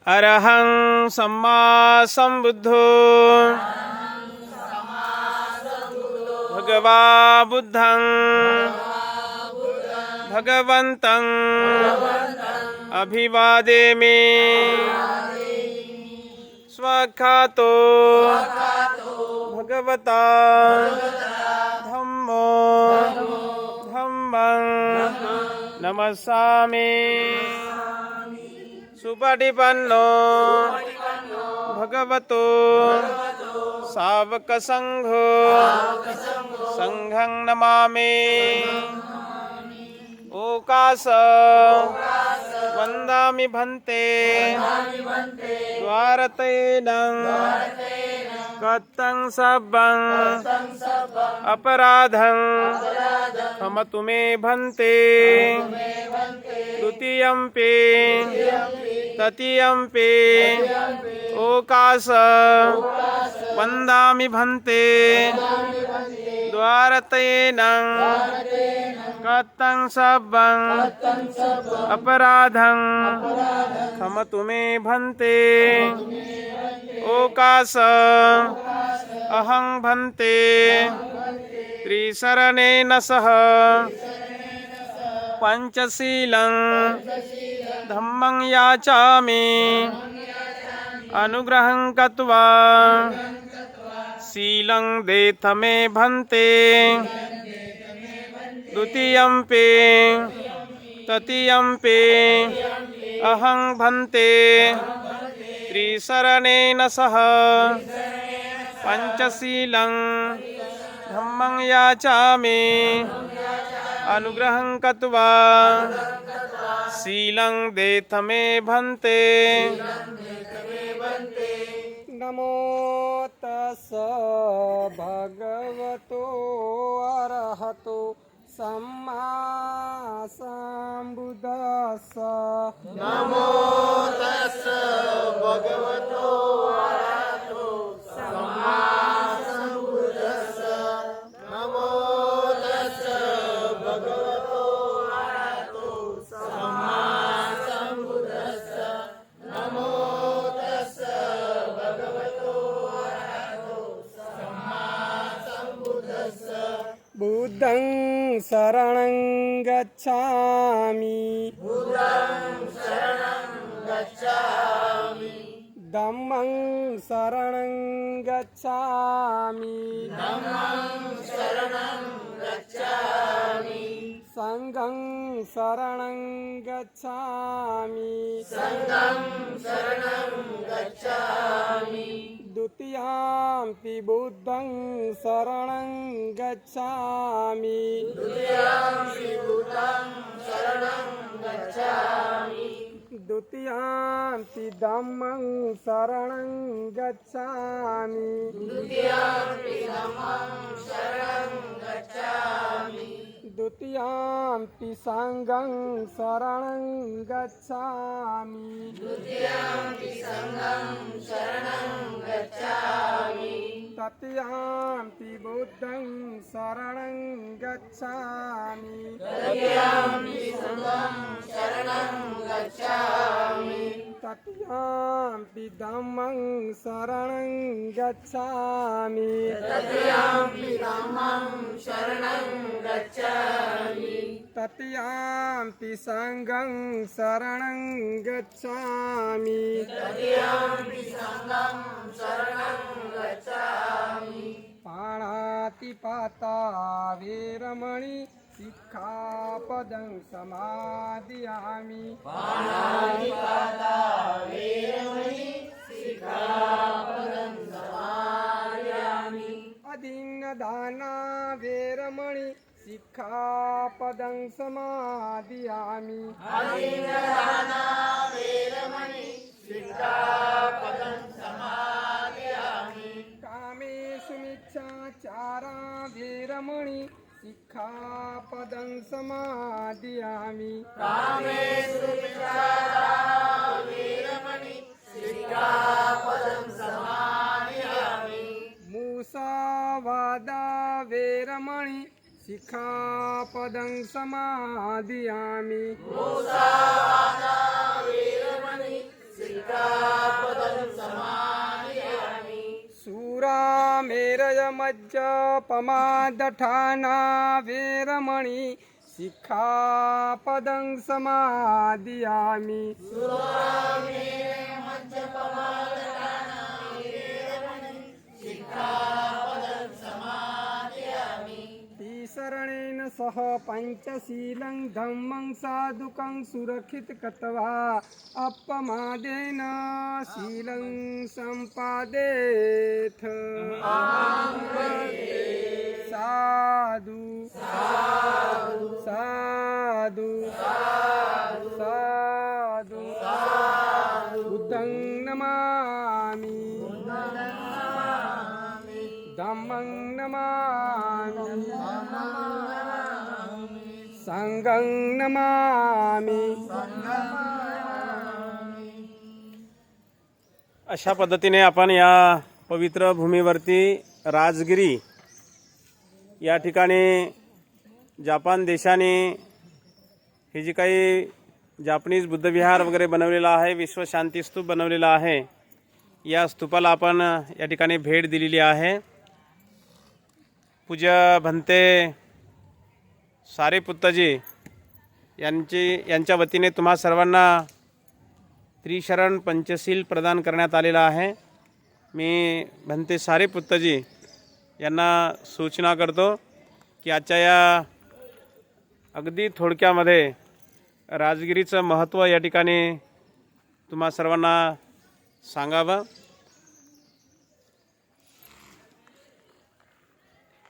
अरहं सम्मा सम्बुद्धो भगवा बुद्धं भगवन्तं अभिवादेमि। स्वाख्यातो भगवता धम्मो धम्मं नमस्सामि। सुपटिपन्नो भगवतो सावकसंघो संघं नमामि। ओकाश वन्दामि भन्ते द्वारतेनं कत्तं सब्बं अपराधं क्षमतु मे भन्ते। द्वितीयंपि तृतीयंपि ओकाश वन्दामि भन्ते द्वारतेनं कत्तं सब्बं अपराधं क्षमतु मे भन्ते। ओकाश अहं भन्ते त्रिशरणेन सह पंचशीलं धम्मं याचामि। अनुग्रहं कृत्वा शीलं देथ मे भन्ते। द्वितीयंपि तृतीयंपि अहं भन्ते त्रिशरणेन सह पंचशीलं धम्मं याचामि। अनुग्रहं कृत्वा शीलं देथ मे भन्ते। नमो तस्स भगवतो अरहतो सम्मा सम्बुद्धस्स। नमो तस्स भगवतो अरहतो सम्मा सम्बुद्धस्स। नमो तस्स भगवतो अरहतो सम्मा सम्बुद्धस्स। नमो तस्स भगवतो अरहतो सम्मा सम्बुद्धस्स। बुद्धं शरणं गच्छामि। बुद्धं शरणं गच्छामि। धम्मं शरणं गच्छामि। धम्मं शरणं गच्छामि। संघं शरणं गच्छामि। संघं शरणं गच्छामि। द्वितीयंपि बुद्धं शरणं गच्छामि। द्वितीयंपि बुद्धं शरणं गच्छामि। द्वितीयंपि धम्मं शरणं गच्छामि। द्वितीयंपि धम्मं शरणं गच्छामि। द्वितीयंपि संघं शरणं गच्छामि। द्वितीयंपि संघं शरणं गच्छामि। तृतीयंपि बुद्धं शरणं गच्छामि। तृतीयंपि संघं शरणं गच्छामि। तृतीयंपि धम्मं शरणं गच्छामि। तृतीयंपि धम्मं शरणं गच्छामि। तृतीयंपि संघं शरणं गच्छामि। तृतीयंपि संघं शरणं गच्छामि। पाणातिपाता वेरमणि सिक्खापदं समादयामि। पाणातिपाता वेरमणि सिक्खापदं समादयामि। अदीनदाना वेरमणि सिक्खापदं समादयामि। अदीनदाना वेरमणि सिक्खापदं समादयामि। कामेषु मिच्छाचारा वेरमणि सिक्खापदं समादयामि। कामेषु मिच्छाचारा वेरमणि सिक्खापदं समादयामि। मुसावादा वेरमणि सिक्खापदं समादयामि। मुसावादा वेरमणि सिक्खापदं मज्ज पमादठाना वेरमणि सिक्खापदं समादियामि शरणेन सह पंचशीलं धम्मं साधुकं सुरक्षित कृत्वा अपमादेन शीलं सम्पादेथ साधु साधु साधु बुद्धं नमामि धम्मं नमामि संघं नमामि। अशा पद्धतीने आपण या पवित्र भूमीवरती राजगिरी या ठिकाणी जपान देशाने हे जे काही जापनीज बुद्धविहार वगैरे बनवलेलं आहे, विश्व शांती स्तूप बनवलेला आहे, या स्तूपाला आपण या ठिकाणी भेट दिलेली आहे। पूज्य भंते सारेपुत्तजी यांच्या वतीने तुम्हा सर्वांना त्रिशरण पंचशील प्रदान करण्यात आलेला आहे। मी भंते सारेपुत्तजी यांना सूचना करतो की आजच्या या अगदी थोडक्यामध्ये राजगिरीचं महत्त्व या ठिकाणी तुम्हा सर्वांना सांगावं।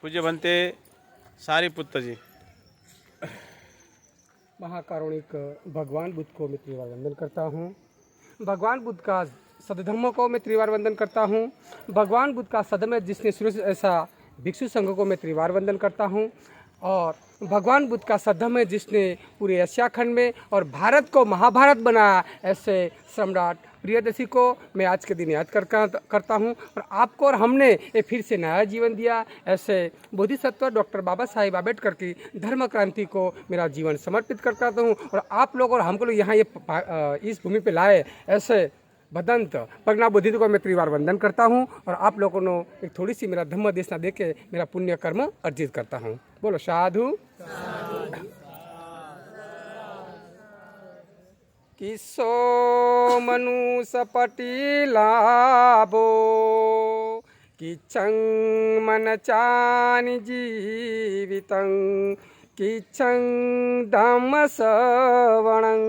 पूज्य भंते सारेपुत्तजी। महाकारुणिक भगवान बुद्ध को मैं त्रिवार वंदन करता हूँ। भगवान बुद्ध का सदधर्म को मैं त्रिवार वंदन करता हूँ। भगवान बुद्ध का सदम जिसने शुरू से ऐसा भिक्षु संघ को मैं त्रिवार वंदन करता हूँ। और भगवान बुद्ध का सद्धम है जिसने पूरे एशिया खंड में और भारत को महाभारत बनाया, ऐसे सम्राट प्रियदर्शी को मैं आज के दिन याद करता हूँ। और आपको और हमने ये फिर से नया जीवन दिया, ऐसे बोधिसत्व डॉक्टर बाबा साहेब आम्बेडकर की धर्म क्रांति को मेरा जीवन समर्पित करता हूँ। और आप लोग और हमको लोग यहाँ इस भूमि पे लाए, ऐसे भदंत प्रज्ञा बुद्धि को मैं त्रिवार वंदन करता हूँ। और आप लोगों ने एक थोड़ी सी मेरा धम्म देशना दे के मेरा पुण्य कर्म अर्जित करता हूँ। बोलो साधु। किसो मनु सपटी लाभो किचं मन चानि जीवितं किचं धम्म श्रवणं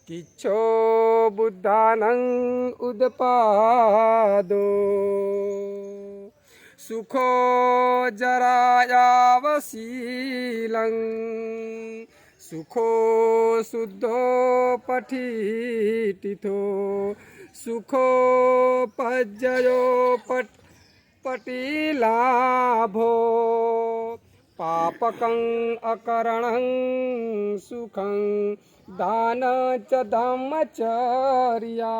किच्छो बुद्धानं उदपादो सुखो जरायावशीलं सुखो शुद्धो पठितिथो सुखो पज्जयो पटिलाभो पापकं अकरणं सुखं दान च धम्मचर्या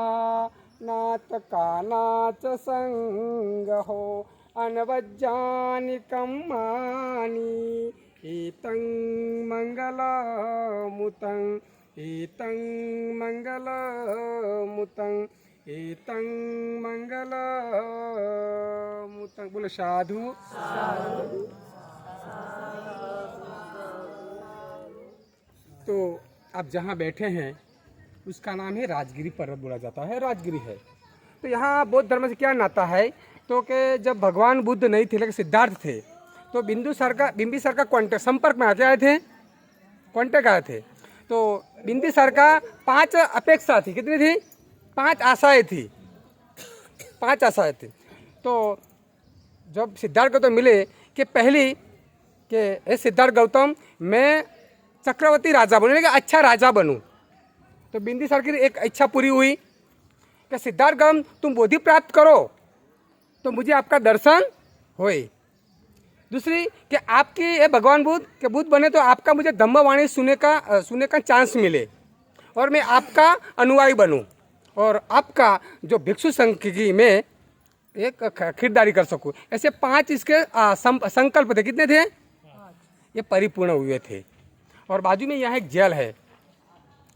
नाटकाना च संगहो अनवज्जानि कम्मानि एतं मंगलमुतं एतं मंगलमुतं एतं मंगलमुतं। बोलो साधु। तो आप जहाँ बैठे हैं उसका नाम है राजगिरी पर्वत बोला जाता है, राजगिरी है। तो यहाँ बौद्ध धर्म से क्या नाता है, तो कि जब भगवान बुद्ध नहीं थे लेकिन सिद्धार्थ थे, तो बिंबिसार का कांटेक्ट संपर्क में आके आए थे, कांटेक्ट आए थे। तो बिंबिसार का 5 अपेक्षा थी, कितनी थी? 5 आशाएं थी, 5 आशाएं थी। तो जब सिद्धार्थ गौतम मिले कि पहली कि सिद्धार्थ गौतम मैं चक्रवर्ती राजा बनूँ, अच्छा राजा बनूँ। तो बिंबिसार की एक इच्छा पूरी हुई कि सिद्धार्थ गौतम तुम बोधि प्राप्त करो तो मुझे आपका दर्शन होए। दूसरी कि आपकी ये भगवान बुद्ध के बुद्ध बने तो आपका मुझे धम्मवाणी सुनने का चांस मिले और मैं आपका अनुयायी बनूं और आपका जो भिक्षु संघ की मैं एक खरीदारी कर सकूं। ऐसे 5 इसके संकल्प थे। कितने थे? ये परिपूर्ण हुए थे। और बाजू में यहाँ एक जेल है,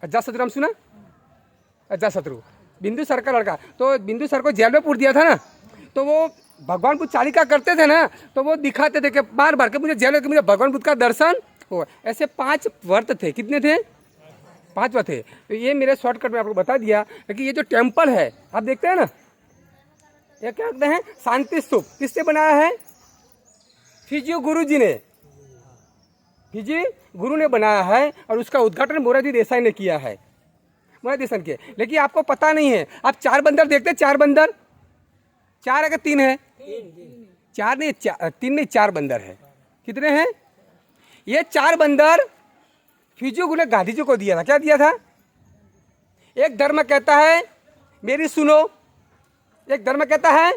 अजातशत्रु नाम सुना? अजातशत्रु बिंदुसार का लड़का। तो बिंदुसार को जेल में पूर दिया था ना, तो वो भगवान बुद्ध चालिका करते थे ना, तो वो दिखाते थे कि बार बार के मुझे जेल कि मुझे भगवान बुद्ध का दर्शन हो। ऐसे 5 व्रत थे। कितने थे? 5 व्रत थे। तो ये मेरे शॉर्टकट में आपको बता दिया कि ये जो टेम्पल है आप देखते हैं ना, ये क्या कहते हैं? शांति स्तूप। किससे बनाया है? फिजी गुरु जी ने, फिजी गुरु ने बनाया है और उसका उद्घाटन मोरारजी देसाई ने किया है, मोरारजी देसाई के। लेकिन आपको पता नहीं है, आप 4 बंदर देखते हैं, 4 बंदर, 4 है कि 3 है? 4 नहीं, 3 नहीं, 4 बंदर है। कितने हैं? ये 4 बंदर फिजी गुरु ने गांधी जी को दिया था। क्या दिया था? एक धर्म कहता है मेरी सुनो, एक धर्म कहता है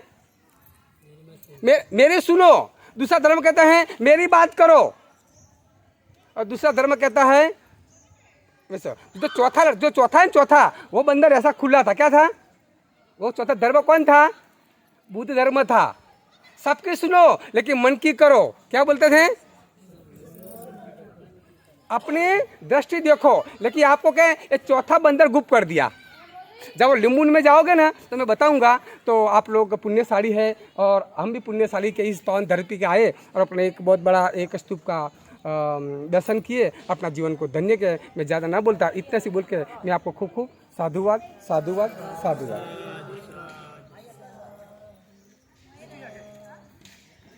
मेरी सुनो, दूसरा धर्म कहता है मेरी बात करो, और दूसरा धर्म कहता है जो चौथा है, चौथा वो बंदर ऐसा खुला था। क्या था वो चौथा धर्म? कौन था? बुद्ध धर्म था। सबकी सुनो लेकिन मन की करो। क्या बोलते थे? अपनी दृष्टि देखो। लेकिन आपको क्या ये चौथा बंदर गुप्त कर दिया। जब लिम्बुन में जाओगे ना तो मैं बताऊंगा, तो आप लोग पुण्यशाली है और हम भी पुण्यशाली के इस पावन धरती के आए और अपने एक बहुत बड़ा एक स्तूप का दर्शन किए, अपना जीवन को धन्य के। मैं ज़्यादा ना बोलता, इतना सी बोल के मैं आपको खूब खूब साधुवाद साधुवाद साधुवाद।